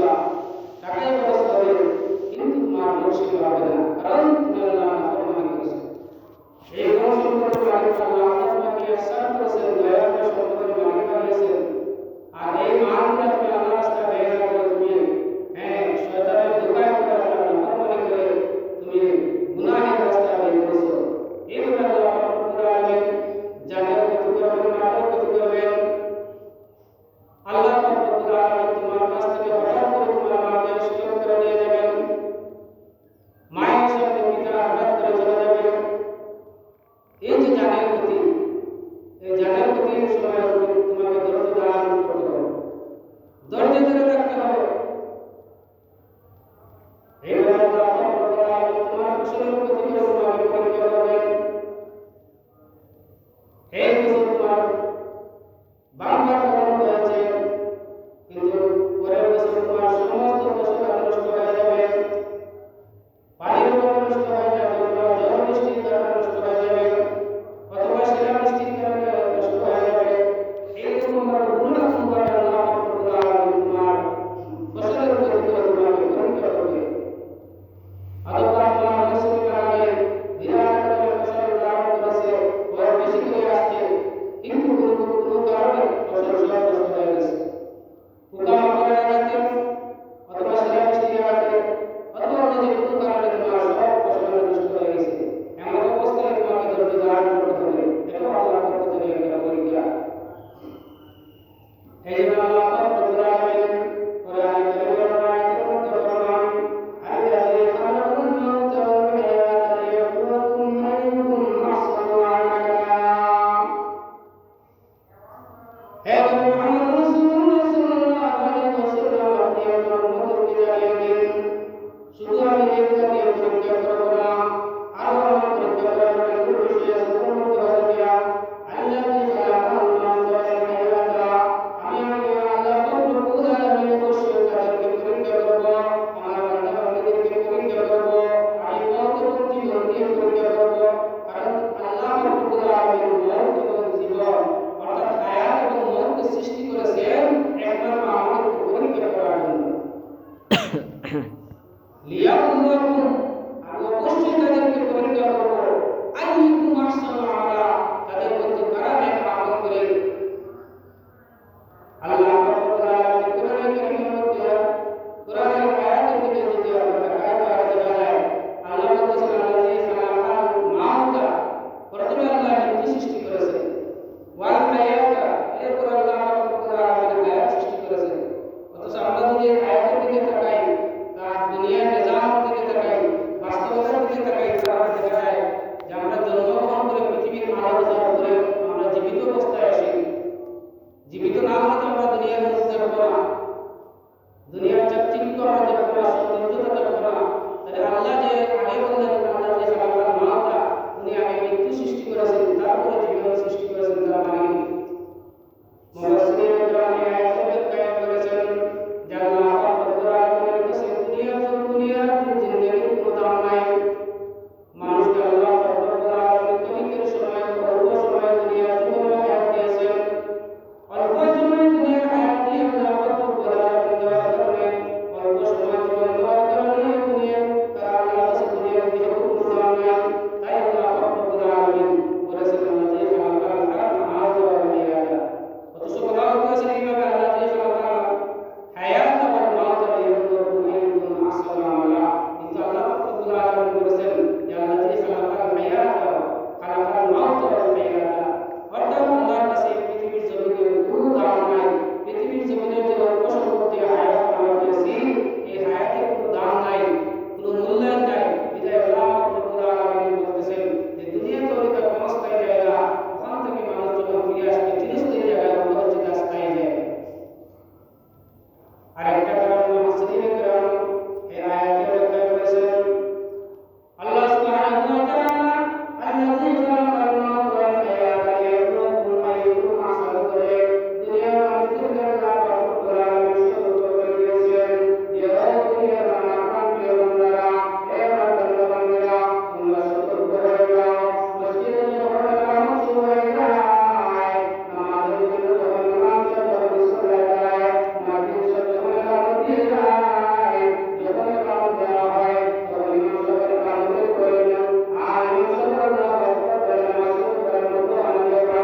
দিবা, টাকাই খরচ হবে, কিন্তু তোমার নসিব হবে না, কারণ তুমি আল্লাহ নাফরমানি করেছো। এই ধন সম্পদের মালিক আল্লাহ, আল্লাহ তোমাকে ইহসান করেছেন, দয়া করে সম্পদের মালিক বানিয়েছেন। আর এই মালটা তুমি আল্লাহ রাস্তায় ব্যয় না করে তুমি শয়তানের ধোঁকায় পড়ে আল্লাহ নাফরমানি করে তুমি গুনাহের রাস্তায় ব্যয় করেছো। এইভাবে আল্লাহ রাব্বুল আলামিন জানের ক্ষতি করবেন, মালের ক্ষতি করবেন। আল্লাহ রাব্বুল আলামিন তোমার কাছ থেকে হঠাৎ করে তোমার মাকে স্টক করে নিয়ে যাবেন, মায়ের সাথে পিতার আঘাত করে চলে যাবেন। এই যে জানের ক্ষতি, এই জানের ক্ষতির সময় তোমাকে ধৈর্য ধারণ করতে হবে, ধৈর্য ধরে রাখতে হবে। এইভাবে আল্লাহ রাব্বুল আলামিন তোমার ফসলের ক্ষতি করে তোমাকে পরীক্ষা করবেন। এই বছর তোমার বাম্পার ফলন হয়েছে, কিন্তু পরের বছর তোমার সমস্ত ফসল নষ্ট হয়ে যাবে, পানির অভাবে নষ্ট হয়ে যাবে, অথবা ঝড় বৃষ্টির কারণে নষ্ট হয়ে যাবে, অথবা শিলা বৃষ্টির কারণে নষ্ট হয়ে যাবে। এইরকম কোনো না কোনোভাবে আল্লাহ রাব্বুল আলামিন তোমার ফসলের ক্ষতি করে তোমাকে পরীক্ষা করবে। অথবা তোমার মৌসুমের আগে বিরাট আকারের ফসল লাভ করেছে, বড় বেশি করে আসছে, কিন্তু কোনো কারণে ফসল সব নষ্ট হয়ে গেছে, পোকামাকড়ের আঘাতে অথবা শিলাবৃষ্টির আঘাতে অথবা অন্য যে কোনো কারণে তোমার সব ফসল নষ্ট হয়ে গেছে। এমন অবস্থায় তোমাকে ধৈর্য ধারণ করতে হবে, এটা আল্লাহর পক্ষ থেকে একটা পরীক্ষা। এই জন্য আল্লাহ রাব্বুল আলামিন কোরআনে কারীমের আয়াতের মধ্যে ফরমান, আল্লাযী খালাকাল মাউতা ওয়াল হায়াতা লিয়াবলুয়াকুম আইয়ুকুম আহসানু আমালা। হে মুহাম্মদ রাসূলুল্লাহ সাল্লাল্লাহু আলাইহি ওয়াসাল্লাম, আপনি আপনার উম্মতকে জানিয়ে দিন, শুধু আমি এটা দিয়ে পরীক্ষা করব না, আরো আমার পরীক্ষা করার একটা বিষয় আছে, তার মধ্যে হলো গিয়া আল্লাযী খালাকাল মাউতা ওয়াল হায়াতা। আমি আল্লাহ রাব্বুল আলামিন অবশ্যই তাদেরকে পরীক্ষা করব, আমার বান্দা-বান্দীদেরকে পরীক্ষা করব, আমি মওত এবং জীবনকে পরীক্ষা করব। কারণ আল্লাহ রাব্বুল আলামিন মওত এবং জীবন অর্থাৎ হায়াত এবং মওতকে সৃষ্টি করেছেন একমাত্র আমাদেরকে পরীক্ষা করার জন্য। লিয়াবলুয়াকুম, আমি অবশ্যই তাদেরকে পরীক্ষা করব, আইয়ুকুম আহসানু আমালা, তাদের মধ্যে কারা নেক আমল করে। আল্লাহ রাব্বুল আলামিন কোরআনে কারীমের মধ্যে কোরআনের আয়াতের দিকে যদি আমরা তাকাই তাহলে দেখা যায় আল্লাহ বলতেছেন, আল্লাযী খালাকাল মাউতা, প্রথমে আল্লাহ মৃত্যু সৃষ্টি করেছেন, ওয়াল হায়াতা, এরপর আল্লাহ রাব্বুল আলামিন হায়াত সৃষ্টি করেছেন। অথচ আমরা যদি আয়াতের দিকে তাকাই, তার দুনিয়ার নিজাম দিকে তাকাই, বাস্তবতার দিকে তাকাই, তাহলে দেখা যায় যে আমরা জন্মগ্রহণ করে পৃথিবীর আলো বোঝার পরে আমরা জীবিত অবস্থায় আসি। জীবিত না হলে তো আমরা দুনিয়ার মধ্যে থাকবো না, দুনিয়ার চাকচিক্য আমরা দেখবো না, সৌন্দর্যতা দেখবো না। তাহলে আল্লাহ যে আগে বললেন, আল্লাহ যে খালাকাল মাউতা, উনি আগে মৃত্যু সৃষ্টি করেছেন, তারপরে জীবন সৃষ্টি করেছেন, তার মানে মুফাসসিরিন কেরাম এই আয়াতের ব্যাখ্যায় বলেছেন যে আল্লাহ রাব্বুল আলামিনের কাছে দুনিয়ার জিন্দেগির কোনো দাম নাই। মানুষকে আল্লাহ রাব্বুল আলামিন ক্ষণিকের সময়, অল্প সময় দুনিয়ার জীবনে হায়াত দিয়েছেন। অল্প সময় দুনিয়ার হায়াত দিয়ে আল্লাহ রাব্বুল আলামিন দেওয়ার কারণে, অল্প সময় জীবন দেওয়ার কারণে আল্লাহর কাছে দুনিয়ার দিয়ে কোনো দাম নাই। তাই আল্লাহ রাব্বুল আলামিন বলেছেন, আল্লাযী খালাকাল মাউতা ওয়াল হায়াতা। অথচ বলা হয়েছে এইভাবে, আল্লাযী খালাকাল হায়াতা ওয়াল মাউতা লিয়াবলুয়াকুম আইয়ুকুম আহসানু আমালা। কিন্তু আল্লাহ রাব্বুল আলামিন বলেছেন